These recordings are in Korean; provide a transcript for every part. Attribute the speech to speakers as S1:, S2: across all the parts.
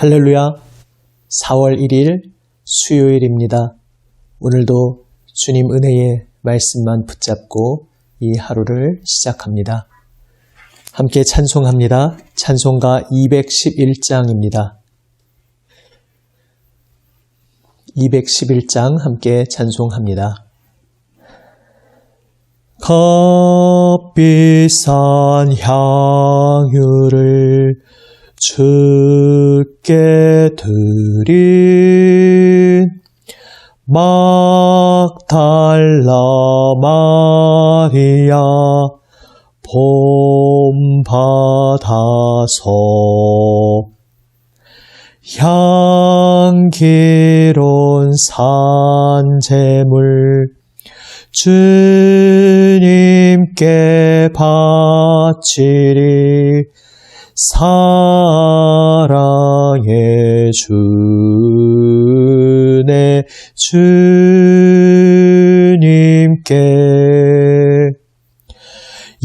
S1: 할렐루야, 4월 1일 수요일입니다. 오늘도 주님 은혜의 말씀만 붙잡고 이 하루를 시작합니다. 함께 찬송합니다. 찬송가 211장입니다. 211장 함께 찬송합니다. 값비싼 향유를 주께 드린 막달라 마리아 본받아서 향기로운 산제물 주님께 바치리 사랑의 주네 주님께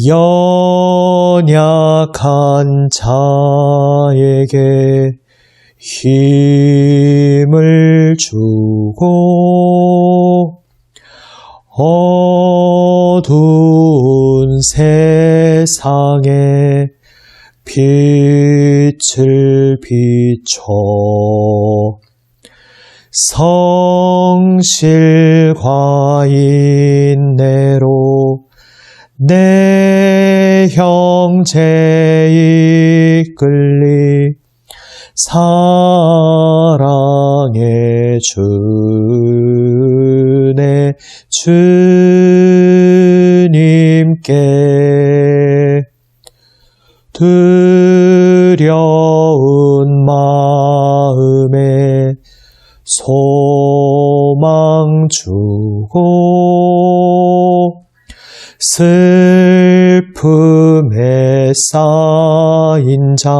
S1: 연약한 자에게 힘을 주고 어두운 세상에 빛을 비춰 성실과 인내로 내 형제 이끌리 사랑의 주네 주님께 두려운 마음에 소망 주고 슬픔에 쌓인 자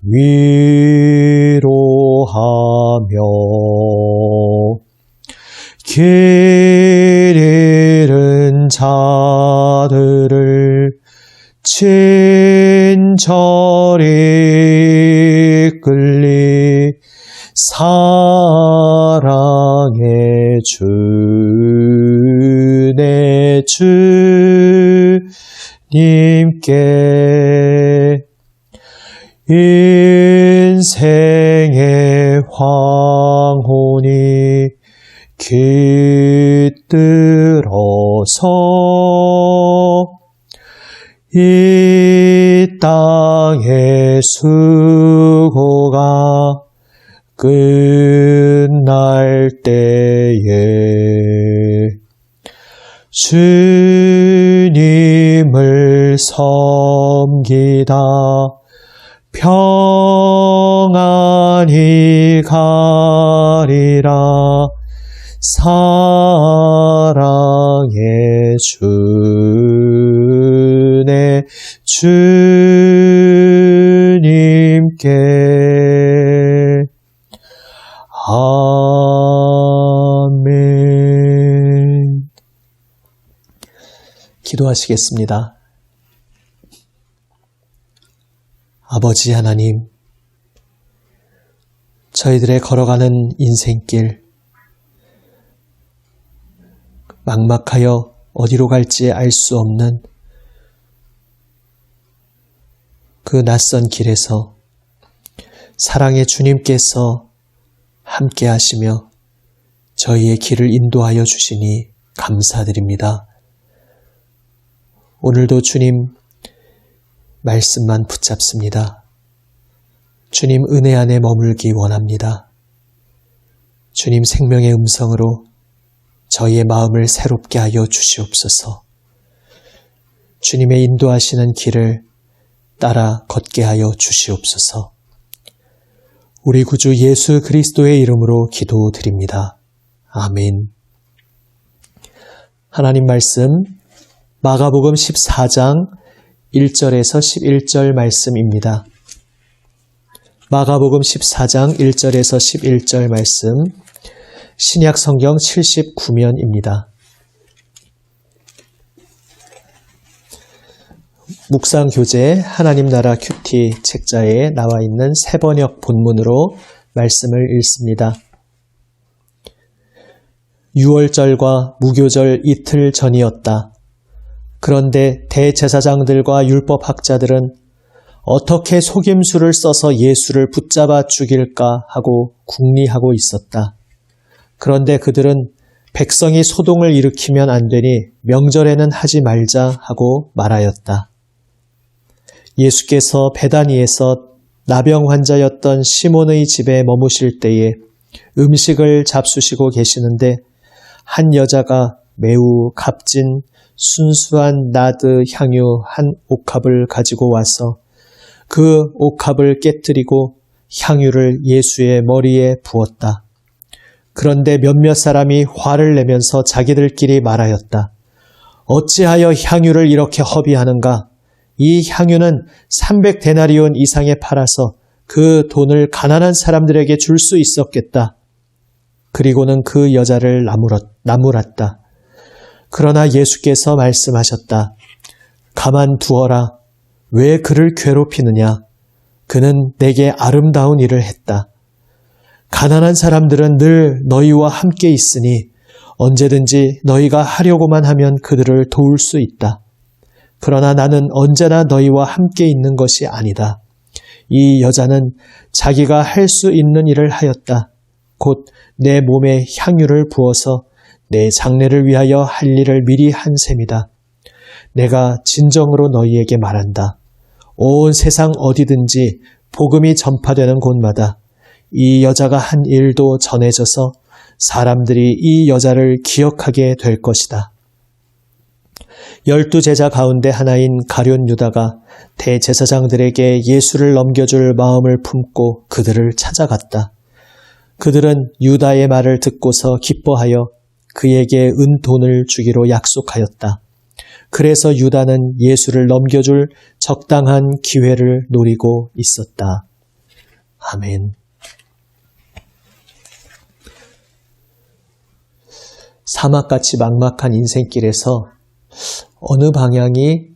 S1: 위로하며 길 잃은 자들을 친절히 이끌리 사랑의 주네 주님께 인생의 황혼이 깃들어서 이 땅의 수고가 끝날 때에 주님을 섬기다 평안히 가리라 사랑의 주네 주님께 아멘. 기도하시겠습니다. 아버지 하나님, 저희들의 걸어가는 인생길 막막하여 어디로 갈지 알 수 없는 그 낯선 길에서 사랑의 주님께서 함께 하시며 저희의 길을 인도하여 주시니 감사드립니다. 오늘도 주님 말씀만 붙잡습니다. 주님 은혜 안에 머물기 원합니다. 주님 생명의 음성으로 저희의 마음을 새롭게 하여 주시옵소서. 주님의 인도하시는 길을 따라 걷게 하여 주시옵소서. 우리 구주 예수 그리스도의 이름으로 기도드립니다. 아멘. 하나님 말씀 마가복음 14장 1절에서 11절 말씀입니다. 마가복음 14장 1절에서 11절 말씀, 신약 성경 79면입니다. 묵상 교재 하나님 나라 큐티 책자에 나와 있는 세번역 본문으로 말씀을 읽습니다. 6월절과 무교절 이틀 전이었다. 그런데 대제사장들과 율법학자들은 어떻게 속임수를 써서 예수를 붙잡아 죽일까 하고 궁리하고 있었다. 그런데 그들은 백성이 소동을 일으키면 안 되니 명절에는 하지 말자 하고 말하였다. 예수께서 베다니에서 나병 환자였던 시몬의 집에 머무실 때에 음식을 잡수시고 계시는데 한 여자가 매우 값진 순수한 나드 향유 한 옥합을 가지고 와서 그 옥합을 깨뜨리고 향유를 예수의 머리에 부었다. 그런데 몇몇 사람이 화를 내면서 자기들끼리 말하였다. 어찌하여 향유를 이렇게 허비하는가? 이 향유는 300데나리온 이상에 팔아서 그 돈을 가난한 사람들에게 줄 수 있었겠다. 그리고는 그 여자를 나무랐다. 그러나 예수께서 말씀하셨다. 가만두어라. 왜 그를 괴롭히느냐? 그는 내게 아름다운 일을 했다. 가난한 사람들은 늘 너희와 함께 있으니 언제든지 너희가 하려고만 하면 그들을 도울 수 있다. 그러나 나는 언제나 너희와 함께 있는 것이 아니다. 이 여자는 자기가 할 수 있는 일을 하였다. 곧 내 몸에 향유를 부어서 내 장례를 위하여 할 일을 미리 한 셈이다. 내가 진정으로 너희에게 말한다. 온 세상 어디든지 복음이 전파되는 곳마다 이 여자가 한 일도 전해져서 사람들이 이 여자를 기억하게 될 것이다. 12제자 가운데 하나인 가룟 유다가 대제사장들에게 예수를 넘겨줄 마음을 품고 그들을 찾아갔다. 그들은 유다의 말을 듣고서 기뻐하여 그에게 은돈을 주기로 약속하였다. 그래서 유다는 예수를 넘겨줄 적당한 기회를 노리고 있었다. 아멘. 사막같이 막막한 인생길에서 어느 방향이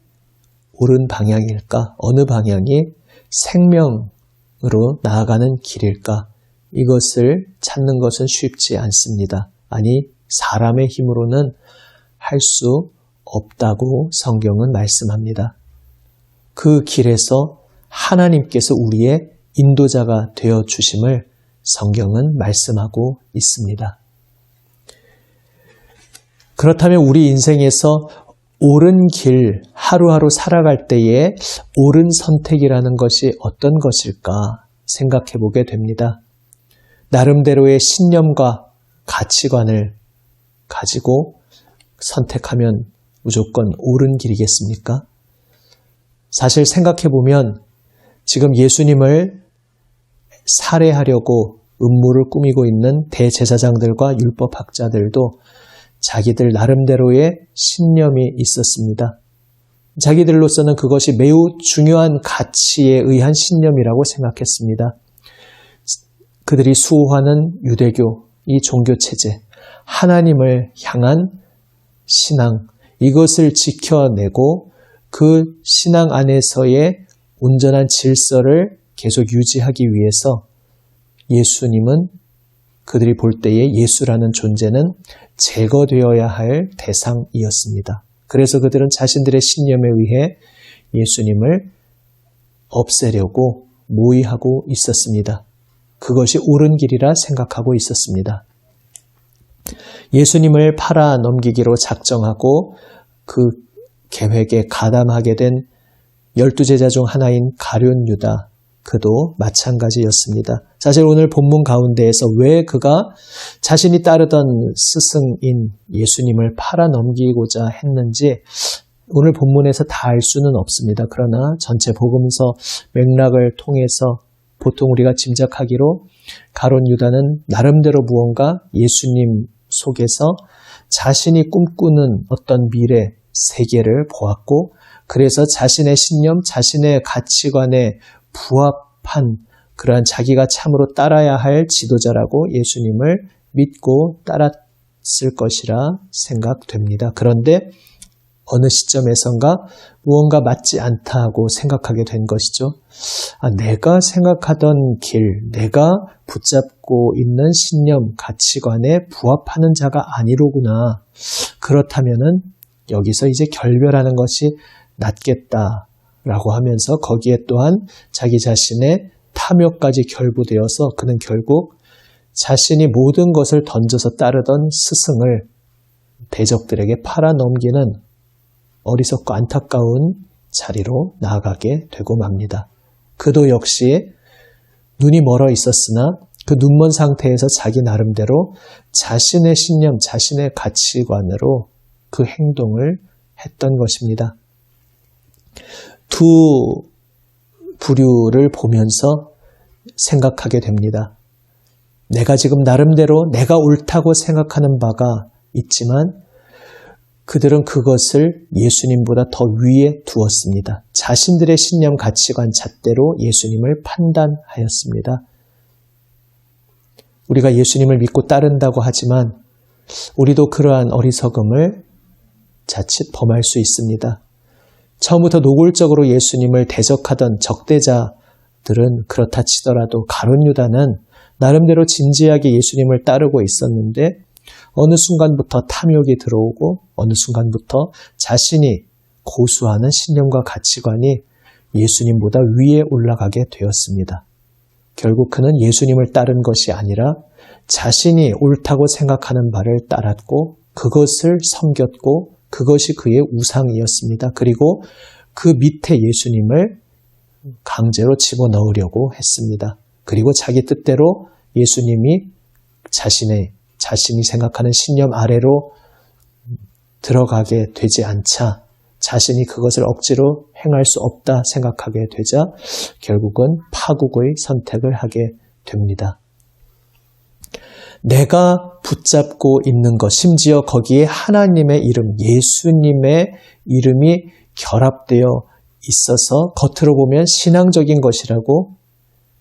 S1: 옳은 방향일까? 어느 방향이 생명으로 나아가는 길일까? 이것을 찾는 것은 쉽지 않습니다. 아니, 사람의 힘으로는 할 수 없다고 성경은 말씀합니다. 그 길에서 하나님께서 우리의 인도자가 되어 주심을 성경은 말씀하고 있습니다. 그렇다면 우리 인생에서 옳은 길, 하루하루 살아갈 때에 옳은 선택이라는 것이 어떤 것일까 생각해 보게 됩니다. 나름대로의 신념과 가치관을 가지고 선택하면 무조건 옳은 길이겠습니까? 사실 생각해 보면 지금 예수님을 살해하려고 음모를 꾸미고 있는 대제사장들과 율법학자들도 자기들 나름대로의 신념이 있었습니다. 자기들로서는 그것이 매우 중요한 가치에 의한 신념이라고 생각했습니다. 그들이 수호하는 유대교, 이 종교체제, 하나님을 향한 신앙, 이것을 지켜내고 그 신앙 안에서의 온전한 질서를 계속 유지하기 위해서 예수님은 그들이 볼 때에 예수라는 존재는 제거되어야 할 대상이었습니다. 그래서 그들은 자신들의 신념에 의해 예수님을 없애려고 모의하고 있었습니다. 그것이 옳은 길이라 생각하고 있었습니다. 예수님을 팔아 넘기기로 작정하고 그 계획에 가담하게 된 12제자 중 하나인 가룟 유다, 그도 마찬가지였습니다. 사실 오늘 본문 가운데에서 왜 그가 자신이 따르던 스승인 예수님을 팔아 넘기고자 했는지 오늘 본문에서 다 알 수는 없습니다. 그러나 전체 복음서 맥락을 통해서 보통 우리가 짐작하기로 가룟 유다는 나름대로 무언가 예수님 속에서 자신이 꿈꾸는 어떤 미래 세계를 보았고, 그래서 자신의 신념, 자신의 가치관에 부합한 그러한 자기가 참으로 따라야 할 지도자라고 예수님을 믿고 따랐을 것이라 생각됩니다. 그런데 어느 시점에선가 무언가 맞지 않다고 생각하게 된 것이죠. 내가 생각하던 길, 내가 붙잡고 있는 신념, 가치관에 부합하는 자가 아니로구나. 그렇다면은 여기서 이제 결별하는 것이 낫겠다라고 하면서 거기에 또한 자기 자신의 탐욕까지 결부되어서 그는 결국 자신이 모든 것을 던져서 따르던 스승을 대적들에게 팔아넘기는 어리석고 안타까운 자리로 나아가게 되고 맙니다. 그도 역시 눈이 멀어 있었으나 그 눈먼 상태에서 자기 나름대로 자신의 신념, 자신의 가치관으로 그 행동을 했던 것입니다. 두 부류를 보면서 생각하게 됩니다. 내가 지금 나름대로 내가 옳다고 생각하는 바가 있지만 그들은 그것을 예수님보다 더 위에 두었습니다. 자신들의 신념, 가치관, 잣대로 예수님을 판단하였습니다. 우리가 예수님을 믿고 따른다고 하지만 우리도 그러한 어리석음을 자칫 범할 수 있습니다. 처음부터 노골적으로 예수님을 대적하던 적대자들은 그렇다 치더라도 가룟 유다는 나름대로 진지하게 예수님을 따르고 있었는데 어느 순간부터 탐욕이 들어오고 어느 순간부터 자신이 고수하는 신념과 가치관이 예수님보다 위에 올라가게 되었습니다. 결국 그는 예수님을 따른 것이 아니라 자신이 옳다고 생각하는 바를 따랐고 그것을 섬겼고 그것이 그의 우상이었습니다. 그리고 그 밑에 예수님을 강제로 집어넣으려고 했습니다. 그리고 자기 뜻대로 예수님이 자신이 생각하는 신념 아래로 들어가게 되지 않자 자신이 그것을 억지로 행할 수 없다 생각하게 되자 결국은 파국의 선택을 하게 됩니다. 내가 붙잡고 있는 것, 심지어 거기에 하나님의 이름, 예수님의 이름이 결합되어 있어서 겉으로 보면 신앙적인 것이라고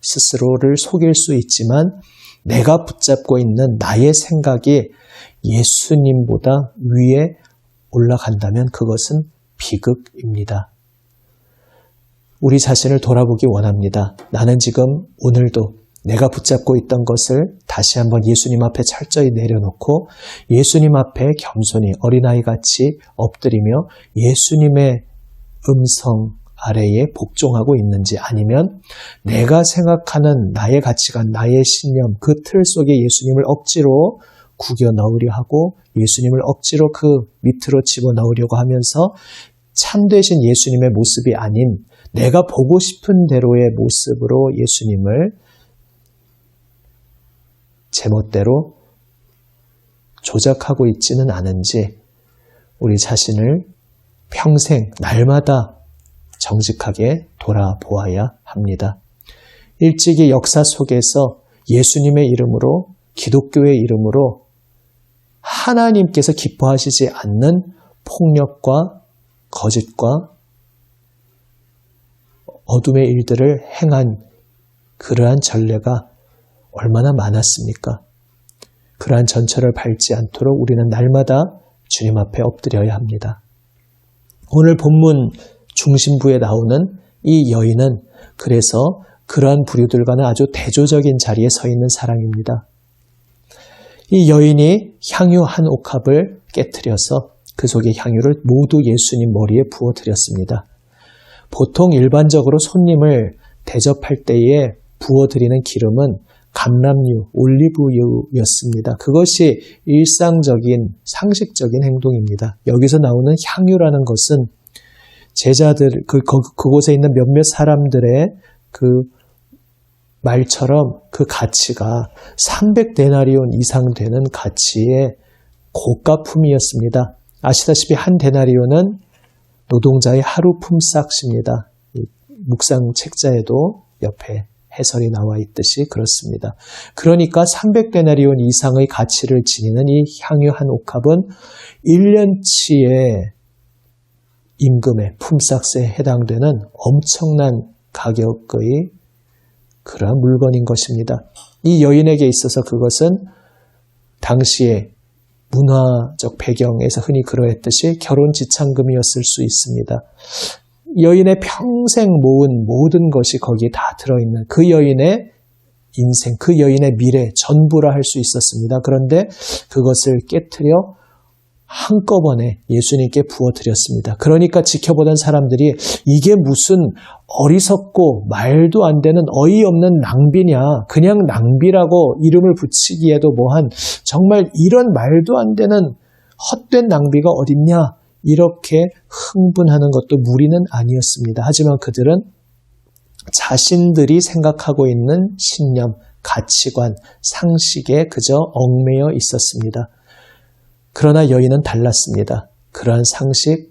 S1: 스스로를 속일 수 있지만 내가 붙잡고 있는 나의 생각이 예수님보다 위에 올라간다면 그것은 비극입니다. 우리 자신을 돌아보기 원합니다. 나는 지금 오늘도 내가 붙잡고 있던 것을 다시 한번 예수님 앞에 철저히 내려놓고 예수님 앞에 겸손히 어린아이같이 엎드리며 예수님의 음성 아래에 복종하고 있는지 아니면 내가 생각하는 나의 가치관, 나의 신념, 그 틀 속에 예수님을 억지로 구겨 넣으려 하고 예수님을 억지로 그 밑으로 집어넣으려고 하면서 참되신 예수님의 모습이 아닌 내가 보고 싶은 대로의 모습으로 예수님을 제멋대로 조작하고 있지는 않은지 우리 자신을 평생 날마다 정직하게 돌아보아야 합니다. 일찍이 역사 속에서 예수님의 이름으로 기독교의 이름으로 하나님께서 기뻐하시지 않는 폭력과 거짓과 어둠의 일들을 행한 그러한 전례가 얼마나 많았습니까? 그러한 전철을 밟지 않도록 우리는 날마다 주님 앞에 엎드려야 합니다. 오늘 본문 중심부에 나오는 이 여인은 그래서 그러한 부류들과는 아주 대조적인 자리에 서 있는 사람입니다. 이 여인이 향유 한 옥합을 깨트려서 그 속의 향유를 모두 예수님 머리에 부어드렸습니다. 보통 일반적으로 손님을 대접할 때에 부어드리는 기름은 감람유, 올리브유였습니다. 그것이 일상적인, 상식적인 행동입니다. 여기서 나오는 향유라는 것은 제자들, 그곳에 있는 몇몇 사람들의 그 말처럼 그 가치가 300데나리온 이상 되는 가치의 고가품이었습니다. 아시다시피 한 데나리온은 노동자의 하루 품삯입니다. 묵상 책자에도 옆에 해설이 나와 있듯이 그렇습니다. 그러니까 300데나리온 이상의 가치를 지니는 이 향유 한 옥합은 1년치의 임금의 품삯에 해당되는 엄청난 가격의 그러한 물건인 것입니다. 이 여인에게 있어서 그것은 당시에 문화적 배경에서 흔히 그러했듯이 결혼 지참금이었을 수 있습니다. 여인의 평생 모은 모든 것이 거기에 다 들어있는 그 여인의 인생, 그 여인의 미래, 전부라 할 수 있었습니다. 그런데 그것을 깨트려 한꺼번에 예수님께 부어드렸습니다. 그러니까 지켜보던 사람들이 이게 무슨 어리석고 말도 안 되는 어이없는 낭비냐, 그냥 낭비라고 이름을 붙이기에도 뭐한 정말 이런 말도 안 되는 헛된 낭비가 어딨냐, 이렇게 흥분하는 것도 무리는 아니었습니다. 하지만 그들은 자신들이 생각하고 있는 신념, 가치관, 상식에 그저 얽매여 있었습니다. 그러나 여인은 달랐습니다. 그러한 상식,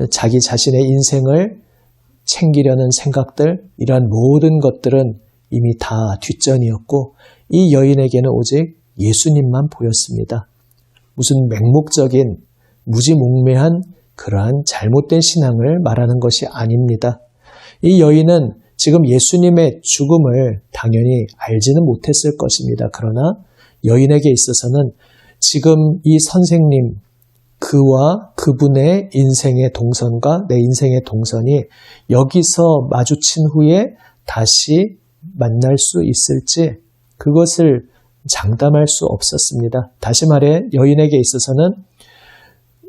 S1: 자기 자신의 인생을 챙기려는 생각들, 이러한 모든 것들은 이미 다 뒷전이었고 이 여인에게는 오직 예수님만 보였습니다. 무슨 맹목적인 무지몽매한 그러한 잘못된 신앙을 말하는 것이 아닙니다. 이 여인은 지금 예수님의 죽음을 당연히 알지는 못했을 것입니다. 그러나 여인에게 있어서는 지금 이 선생님, 그와 그분의 인생의 동선과 내 인생의 동선이 여기서 마주친 후에 다시 만날 수 있을지 그것을 장담할 수 없었습니다. 다시 말해 여인에게 있어서는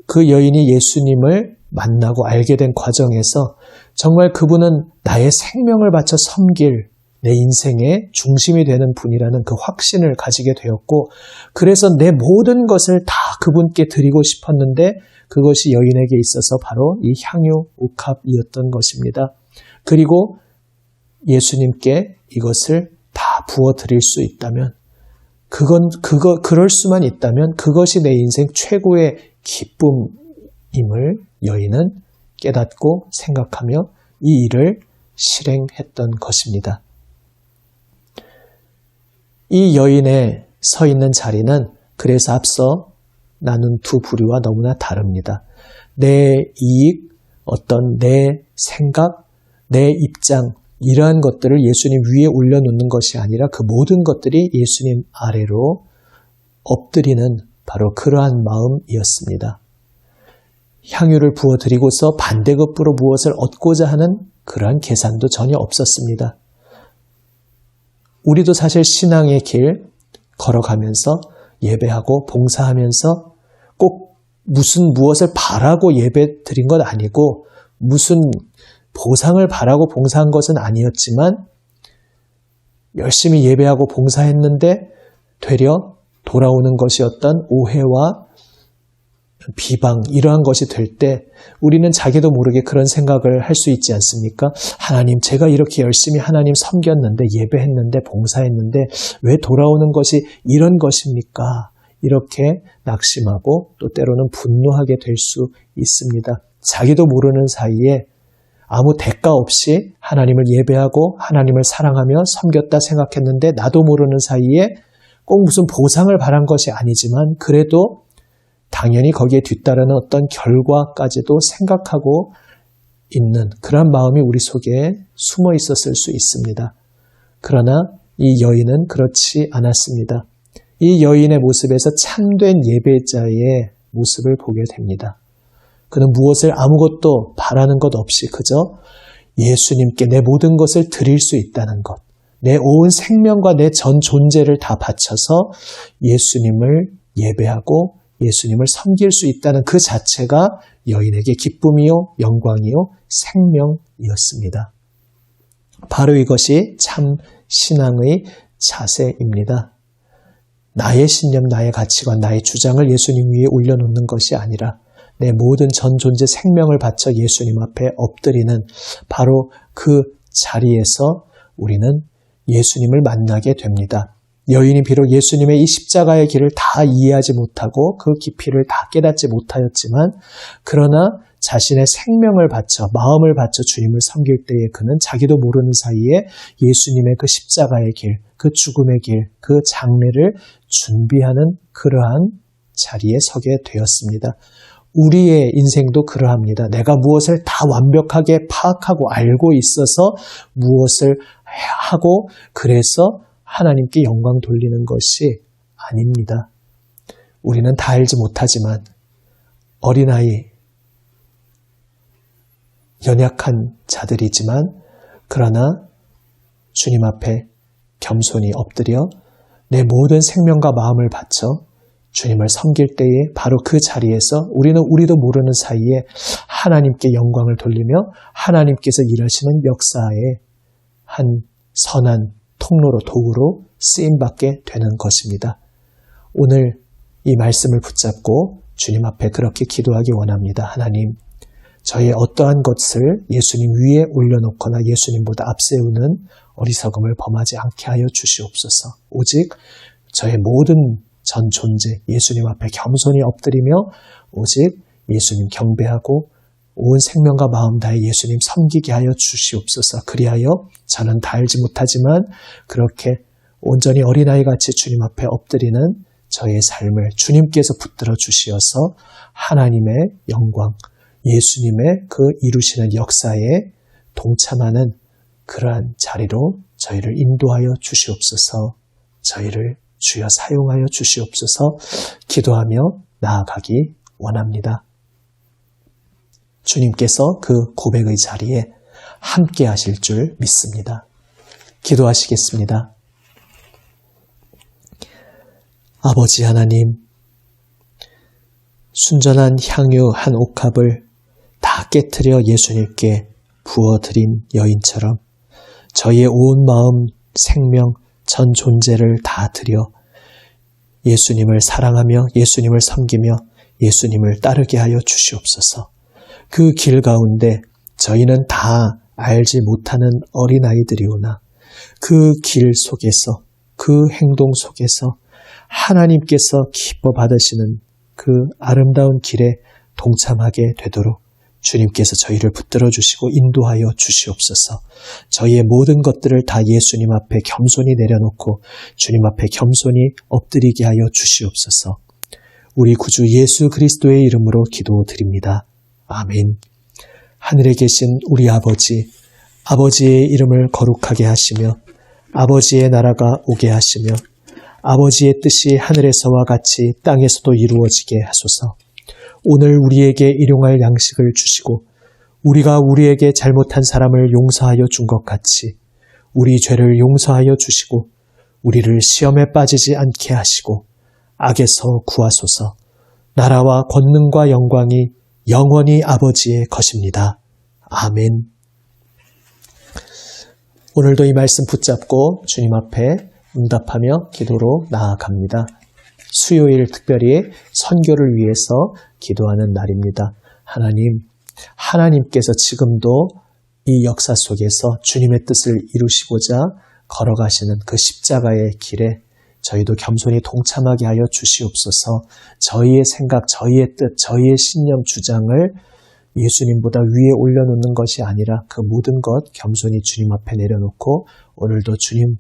S1: 그 여인이 예수님을 만나고 알게 된 과정에서 정말 그분은 나의 생명을 바쳐 섬길 내 인생의 중심이 되는 분이라는 그 확신을 가지게 되었고, 그래서 내 모든 것을 다 그분께 드리고 싶었는데 그것이 여인에게 있어서 바로 이 향유 옥합이었던 것입니다. 그리고 예수님께 이것을 다 부어 드릴 수 있다면, 그럴 수만 있다면 그것이 내 인생 최고의 기쁨임을 여인은 깨닫고 생각하며 이 일을 실행했던 것입니다. 이 여인의 서 있는 자리는 그래서 앞서 나눈 두 부류와 너무나 다릅니다. 내 이익, 어떤 내 생각, 내 입장, 이러한 것들을 예수님 위에 올려놓는 것이 아니라 그 모든 것들이 예수님 아래로 엎드리는 바로 그러한 마음이었습니다. 향유를 부어드리고서 반대급부로 무엇을 얻고자 하는 그러한 계산도 전혀 없었습니다. 우리도 사실 신앙의 길 걸어가면서 예배하고 봉사하면서 꼭 무엇을 바라고 예배 드린 것 아니고 무슨 보상을 바라고 봉사한 것은 아니었지만 열심히 예배하고 봉사했는데 되려 돌아오는 것이 어떤 오해와 비방, 이러한 것이 될 때 우리는 자기도 모르게 그런 생각을 할 수 있지 않습니까? 하나님, 제가 이렇게 열심히 하나님 섬겼는데, 예배했는데, 봉사했는데 왜 돌아오는 것이 이런 것입니까? 이렇게 낙심하고 또 때로는 분노하게 될 수 있습니다. 자기도 모르는 사이에 아무 대가 없이 하나님을 예배하고 하나님을 사랑하며 섬겼다 생각했는데 나도 모르는 사이에 꼭 무슨 보상을 바란 것이 아니지만 그래도 당연히 거기에 뒤따르는 어떤 결과까지도 생각하고 있는 그런 마음이 우리 속에 숨어 있었을 수 있습니다. 그러나 이 여인은 그렇지 않았습니다. 이 여인의 모습에서 참된 예배자의 모습을 보게 됩니다. 그는 무엇을 아무것도 바라는 것 없이 그저 예수님께 내 모든 것을 드릴 수 있다는 것, 내 온 생명과 내 전 존재를 다 바쳐서 예수님을 예배하고 예수님을 섬길 수 있다는 그 자체가 여인에게 기쁨이요, 영광이요, 생명이었습니다. 바로 이것이 참 신앙의 자세입니다. 나의 신념, 나의 가치관, 나의 주장을 예수님 위에 올려놓는 것이 아니라 내 모든 전 존재 생명을 바쳐 예수님 앞에 엎드리는 바로 그 자리에서 우리는 예수님을 만나게 됩니다. 여인이 비록 예수님의 이 십자가의 길을 다 이해하지 못하고 그 깊이를 다 깨닫지 못하였지만 그러나 자신의 생명을 바쳐 마음을 바쳐 주님을 섬길 때에 그는 자기도 모르는 사이에 예수님의 그 십자가의 길, 그 죽음의 길, 그 장례를 준비하는 그러한 자리에 서게 되었습니다. 우리의 인생도 그러합니다. 내가 무엇을 다 완벽하게 파악하고 알고 있어서 무엇을 하고 그래서 하나님께 영광 돌리는 것이 아닙니다. 우리는 다 알지 못하지만 어린아이, 연약한 자들이지만 그러나 주님 앞에 겸손히 엎드려 내 모든 생명과 마음을 바쳐 주님을 섬길 때에 바로 그 자리에서 우리도 모르는 사이에 하나님께 영광을 돌리며 하나님께서 일하시는 역사의 한 선한 통로로 도구로 쓰임받게 되는 것입니다. 오늘 이 말씀을 붙잡고 주님 앞에 그렇게 기도하기 원합니다. 하나님, 저의 어떠한 것을 예수님 위에 올려놓거나 예수님보다 앞세우는 어리석음을 범하지 않게 하여 주시옵소서. 오직 저의 모든 전 존재 예수님 앞에 겸손히 엎드리며 오직 예수님 경배하고 온 생명과 마음 다해 예수님 섬기게 하여 주시옵소서. 그리하여 저는 다 알지 못하지만 그렇게 온전히 어린아이같이 주님 앞에 엎드리는 저의 삶을 주님께서 붙들어 주시어서 하나님의 영광, 예수님의 그 이루시는 역사에 동참하는 그러한 자리로 저희를 인도하여 주시옵소서. 저희를 주여 사용하여 주시옵소서. 기도하며 나아가기 원합니다. 주님께서 그 고백의 자리에 함께 하실 줄 믿습니다. 기도하시겠습니다. 아버지 하나님, 순전한 향유 한 옥합을 다 깨트려 예수님께 부어드린 여인처럼 저희의 온 마음, 생명, 전 존재를 다 드려 예수님을 사랑하며 예수님을 섬기며 예수님을 따르게 하여 주시옵소서. 그 길 가운데 저희는 다 알지 못하는 어린아이들이오나 그 길 속에서 그 행동 속에서 하나님께서 기뻐 받으시는 그 아름다운 길에 동참하게 되도록 주님께서 저희를 붙들어 주시고 인도하여 주시옵소서. 저희의 모든 것들을 다 예수님 앞에 겸손히 내려놓고 주님 앞에 겸손히 엎드리게 하여 주시옵소서. 우리 구주 예수 그리스도의 이름으로 기도드립니다. 아멘. 하늘에 계신 우리 아버지, 아버지의 이름을 거룩하게 하시며 아버지의 나라가 오게 하시며 아버지의 뜻이 하늘에서와 같이 땅에서도 이루어지게 하소서. 오늘 우리에게 일용할 양식을 주시고 우리가 우리에게 잘못한 사람을 용서하여 준 것 같이 우리 죄를 용서하여 주시고 우리를 시험에 빠지지 않게 하시고 악에서 구하소서. 나라와 권능과 영광이 영원히 아버지의 것입니다. 아멘. 오늘도 이 말씀 붙잡고 주님 앞에 응답하며 기도로 나아갑니다. 수요일 특별히 선교를 위해서 기도하는 날입니다. 하나님께서 지금도 이 역사 속에서 주님의 뜻을 이루시고자 걸어가시는 그 십자가의 길에 저희도 겸손히 동참하게 하여 주시옵소서. 저희의 생각, 저희의 뜻, 저희의 신념, 주장을 예수님보다 위에 올려놓는 것이 아니라 그 모든 것 겸손히 주님 앞에 내려놓고 오늘도 주님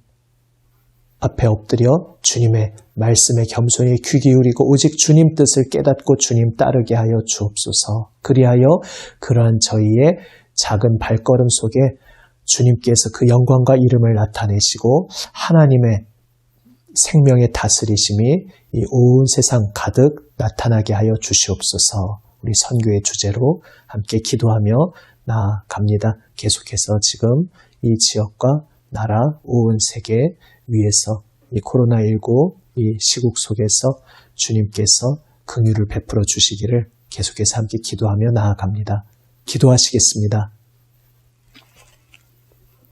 S1: 앞에 엎드려 주님의 말씀에 겸손히 귀 기울이고 오직 주님 뜻을 깨닫고 주님 따르게 하여 주옵소서. 그리하여 그러한 저희의 작은 발걸음 속에 주님께서 그 영광과 이름을 나타내시고 하나님의 생명의 다스리심이 이 온 세상 가득 나타나게 하여 주시옵소서. 우리 선교의 주제로 함께 기도하며 나아갑니다. 계속해서 지금 이 지역과 나라, 온 세계 위에서 이 코로나19 이 시국 속에서 주님께서 긍휼을 베풀어 주시기를 계속해서 함께 기도하며 나아갑니다. 기도하시겠습니다.